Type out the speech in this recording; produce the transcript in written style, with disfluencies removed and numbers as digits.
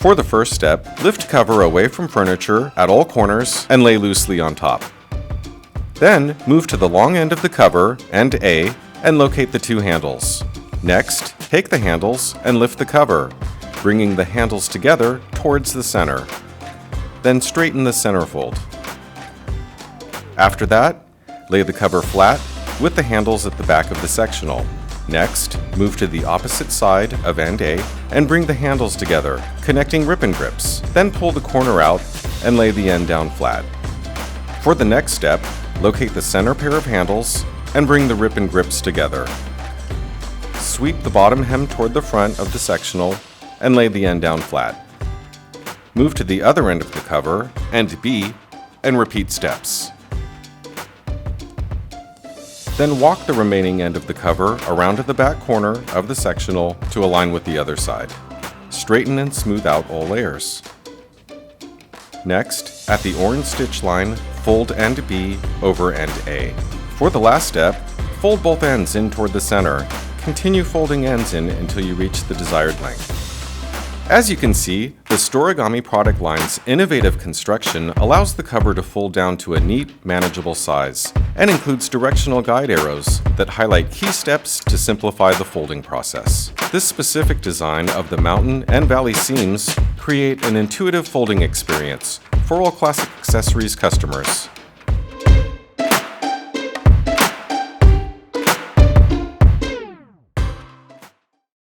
For the first step, lift cover away from furniture at all corners and lay loosely on top. Then, move to the long end of the cover, end A, and locate the two handles. Next, take the handles and lift the cover, bringing the handles together towards the center. Then straighten the centerfold. After that, lay the cover flat with the handles at the back of the sectional. Next, move to the opposite side of end A and bring the handles together, connecting ribbon grips. Then pull the corner out and lay the end down flat. For the next step, locate the center pair of handles and bring the ribbon grips together. Sweep the bottom hem toward the front of the sectional and lay the end down flat. Move to the other end of the cover, end B, and repeat steps. Then walk the remaining end of the cover around to the back corner of the sectional to align with the other side. Straighten and smooth out all layers. Next, at the orange stitch line, fold end B over end A. For the last step, fold both ends in toward the center. Continue folding ends in until you reach the desired length. As you can see, the Storigami product line's innovative construction allows the cover to fold down to a neat, manageable size, and includes directional guide arrows that highlight key steps to simplify the folding process. This specific design of the mountain and valley seams create an intuitive folding experience for all Classic Accessories customers.